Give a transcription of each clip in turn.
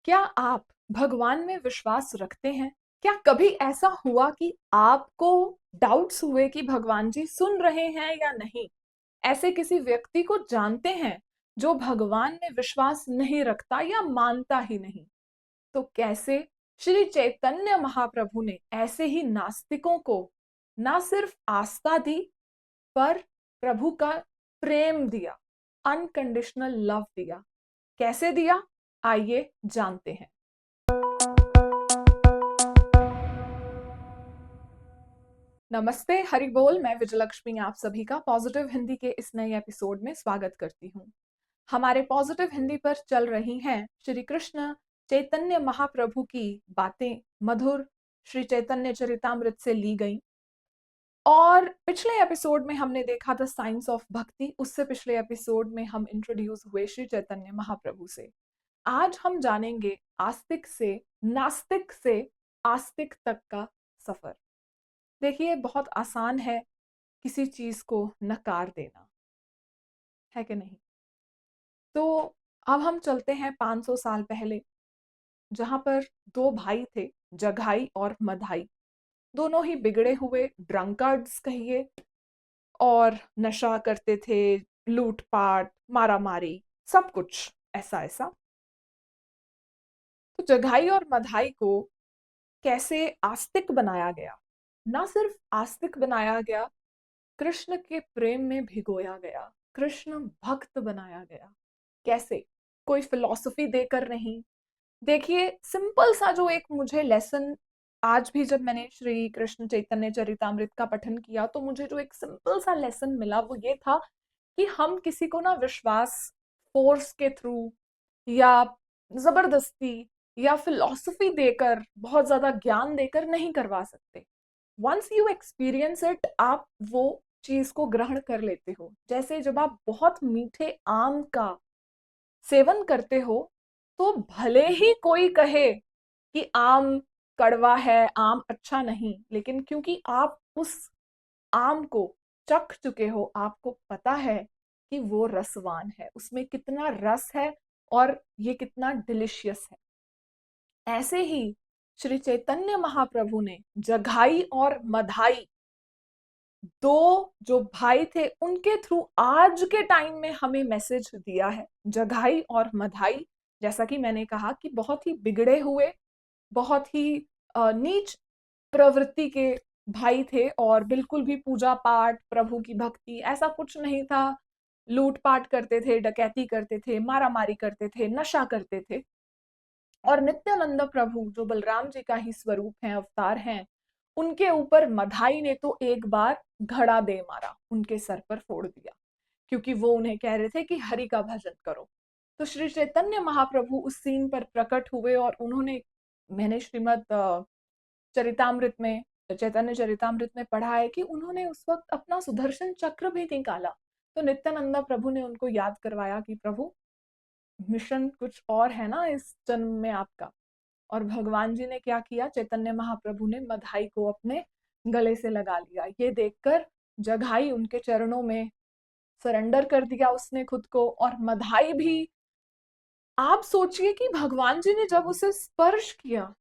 क्या आप भगवान में विश्वास रखते हैं? क्या कभी ऐसा हुआ कि आपको डाउट्स हुए कि भगवान जी सुन रहे हैं या नहीं? ऐसे किसी व्यक्ति को जानते हैं जो भगवान में विश्वास नहीं रखता या मानता ही नहीं? तो कैसे श्री चैतन्य महाप्रभु ने ऐसे ही नास्तिकों को ना सिर्फ आस्था दी, पर प्रभु का प्रेम दिया, अनकंडीशनल लव दिया। कैसे दिया? आइए जानते हैं। नमस्ते, हरि बोल। मैं विजयलक्ष्मी आप सभी का पॉजिटिव हिंदी के इस नए एपिसोड में स्वागत करती हूँ। हमारे पॉजिटिव हिंदी पर चल रही हैं श्री कृष्ण चैतन्य महाप्रभु की बातें, मधुर श्री चैतन्य चरितामृत से ली गई। और पिछले एपिसोड में हमने देखा था साइंस ऑफ भक्ति, उससे पिछले एपिसोड में हम इंट्रोड्यूस हुए श्री चैतन्य महाप्रभु से। आज हम जानेंगे आस्तिक से नास्तिक से आस्तिक तक का सफर। देखिए, बहुत आसान है किसी चीज को नकार देना, है कि नहीं? तो अब हम चलते हैं 500 साल पहले, जहां पर दो भाई थे, जघाई और मधाई। दोनों ही बिगड़े हुए ड्रंकार्ड्स कहिए, और नशा करते थे, लूटपाट, मारामारी, सब कुछ ऐसा ऐसा। तो जघाई और मधाई को कैसे आस्तिक बनाया गया? ना सिर्फ आस्तिक बनाया गया, कृष्ण के प्रेम में भिगोया गया, कृष्ण भक्त बनाया गया। कैसे? कोई फिलॉसफी देकर नहीं। देखिए, सिंपल सा जो एक मुझे लेसन, आज भी जब मैंने श्री कृष्ण चैतन्य चरितामृत का पठन किया तो मुझे जो एक सिंपल सा लेसन मिला वो ये था कि हम किसी को ना विश्वास फोर्स के थ्रू या जबरदस्ती या फिलॉसफी देकर, बहुत ज्यादा ज्ञान देकर नहीं करवा सकते। वंस यू एक्सपीरियंस इट, आप वो चीज को ग्रहण कर लेते हो। जैसे जब आप बहुत मीठे आम का सेवन करते हो, तो भले ही कोई कहे कि आम कड़वा है, आम अच्छा नहीं, लेकिन क्योंकि आप उस आम को चख चुके हो, आपको पता है कि वो रसवान है, उसमें कितना रस है और ये कितना डिलिशियस है। ऐसे ही श्री चैतन्य महाप्रभु ने जघाई और मधाई, दो जो भाई थे, उनके थ्रू आज के टाइम में हमें मैसेज दिया है। जघाई और मधाई, जैसा कि मैंने कहा, कि बहुत ही बिगड़े हुए, बहुत ही नीच प्रवृत्ति के भाई थे, और बिल्कुल भी पूजा पाठ, प्रभु की भक्ति ऐसा कुछ नहीं था। लूटपाट करते थे, डकैती करते थे, मारामारी करते थे, नशा करते थे। और नित्यानंद प्रभु जो बलराम जी का ही स्वरूप है, अवतार हैं, उनके ऊपर मधाई ने तो एक बार घड़ा दे मारा, उनके सर पर फोड़ दिया, क्योंकि वो उन्हें कह रहे थे कि हरि का भजन करो। तो श्री चैतन्य महाप्रभु उस सीन पर प्रकट हुए और उन्होंने, मैंने श्रीमद चरितामृत में, चैतन्य चरितामृत में पढ़ा है कि उन्होंने उस वक्त अपना सुदर्शन चक्र भी निकाला। तो नित्यानंद प्रभु ने उनको याद करवाया कि प्रभु, मिशन कुछ और है ना इस जन्म में आपका। और भगवान जी ने क्या किया? चैतन्य महाप्रभु ने मधाई को अपने गले से लगा लिया। ये देखकर जघाई उनके चरणों में सरेंडर कर दिया उसने खुद को, और मधाई भी। आप सोचिए कि भगवान जी ने जब उसे स्पर्श किया,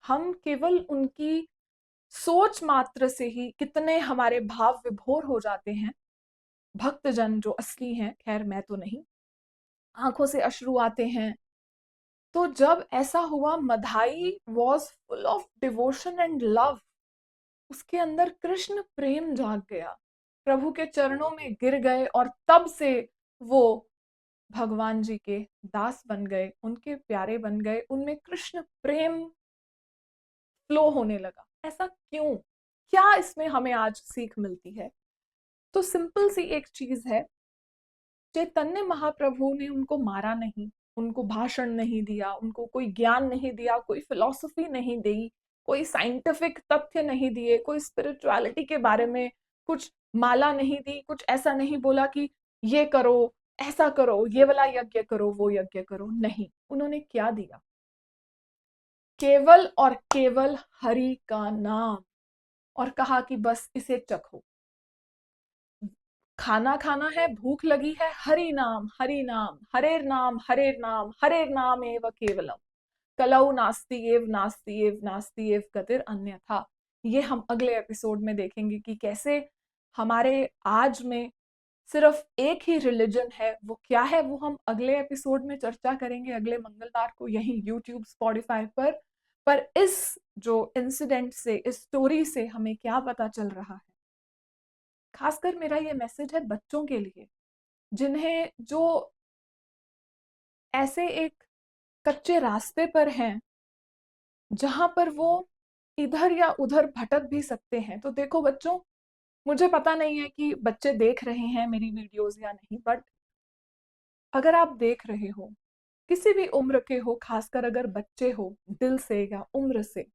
हम केवल उनकी सोच मात्र से ही कितने हमारे भाव विभोर हो जाते हैं। भक्तजन जो असली हैं, खैर मैं तो नहीं, आंखों से अश्रु आते हैं। तो जब ऐसा हुआ, मधाई was full of devotion and love, उसके अंदर कृष्ण प्रेम जाग गया, प्रभु के चरणों में गिर गए, और तब से वो भगवान जी के दास बन गए, उनके प्यारे बन गए, उनमें कृष्ण प्रेम फ्लो होने लगा। ऐसा क्यों? क्या इसमें हमें आज सीख मिलती है? तो सिंपल सी एक चीज है, चैतन्य महाप्रभु ने उनको मारा नहीं, उनको भाषण नहीं दिया, उनको कोई ज्ञान नहीं दिया, कोई फिलॉसफी नहीं दी, कोई साइंटिफिक तथ्य नहीं दिए, कोई स्पिरिचुअलिटी के बारे में कुछ माला नहीं दी, कुछ ऐसा नहीं बोला कि ये करो, ऐसा करो, ये वाला यज्ञ करो, वो यज्ञ करो। नहीं, उन्होंने क्या दिया? केवल और केवल हरि का नाम, और कहा कि बस इसे चखो। खाना खाना है, भूख लगी है, हरि नाम, हरि नाम, हरेर नाम, हरेर नाम, हरेर नाम एव केवलम। कलौ नास्ति एव नास्ति एव गतिर् अन्यथा। ये हम अगले एपिसोड में देखेंगे कि कैसे हमारे आज में सिर्फ एक ही रिलीजन है, वो क्या है वो हम अगले एपिसोड में चर्चा करेंगे, अगले मंगलवार को यही यूट्यूब स्पॉटिफाई पर इस जो इंसिडेंट से, इस स्टोरी से हमें क्या पता चल रहा है। खासकर मेरा ये मैसेज है बच्चों के लिए, जिन्हें जो ऐसे एक कच्चे रास्ते पर हैं जहां पर वो इधर या उधर भटक भी सकते हैं। तो देखो बच्चों, मुझे पता नहीं है कि बच्चे देख रहे हैं मेरी वीडियोस या नहीं, बट अगर आप देख रहे हो, किसी भी उम्र के हो, खासकर अगर बच्चे हो दिल से या उम्र से,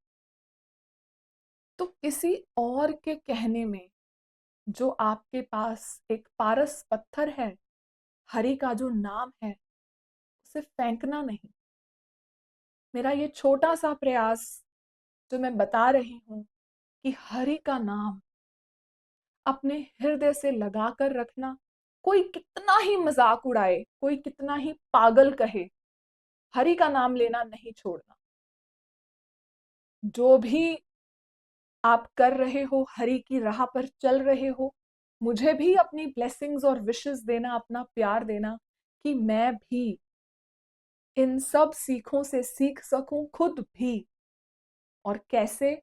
तो किसी और के कहने में जो आपके पास एक पारस पत्थर है, हरि का जो नाम है, उसे फेंकना नहीं। मेरा ये छोटा सा प्रयास जो मैं बता रही हूं कि हरि का नाम अपने हृदय से लगा कर रखना। कोई कितना ही मजाक उड़ाए, कोई कितना ही पागल कहे, हरि का नाम लेना नहीं छोड़ना। जो भी आप कर रहे हो, हरि की राह पर चल रहे हो, मुझे भी अपनी ब्लेसिंग्स और विशेस देना, अपना प्यार देना कि मैं भी इन सब सीखों से सीख सकूं खुद भी, और कैसे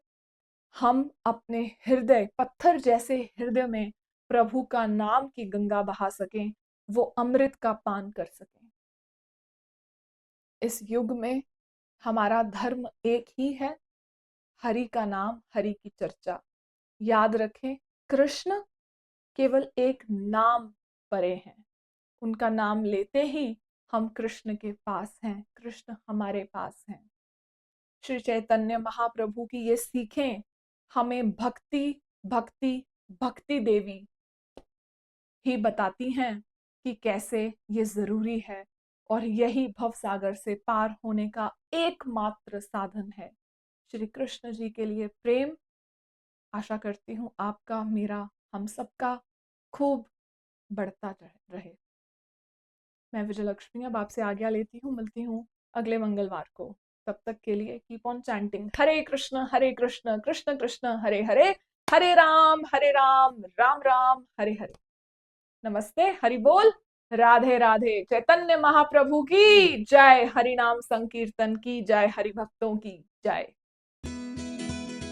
हम अपने हृदय, पत्थर जैसे हृदय में प्रभु का नाम की गंगा बहा सकें, वो अमृत का पान कर सकें। इस युग में हमारा धर्म एक ही है, हरि का नाम, हरि की चर्चा। याद रखें, कृष्ण केवल एक नाम परे हैं। उनका नाम लेते ही हम कृष्ण के पास हैं, कृष्ण हमारे पास हैं। श्री चैतन्य महाप्रभु की ये सीखें हमें भक्ति भक्ति भक्ति देवी ही बताती हैं कि कैसे ये जरूरी है, और यही भव सागर से पार होने का एकमात्र साधन है। श्री कृष्ण जी के लिए प्रेम। आशा करती हूँ आपका, मेरा, हम सबका खूब बढ़ता रहे। मैं विजयलक्ष्मी अब आपसे आज्ञा लेती हूँ, मिलती हूँ अगले मंगलवार को। तब तक के लिए कीप ऑन चैंटिंग हरे कृष्ण कृष्ण कृष्ण हरे हरे, हरे राम राम राम हरे हरे। नमस्ते, हरि बोल, राधे राधे। चैतन्य महाप्रभु की जय, हरि नाम संकीर्तन की जय, हरि भक्तों की जय।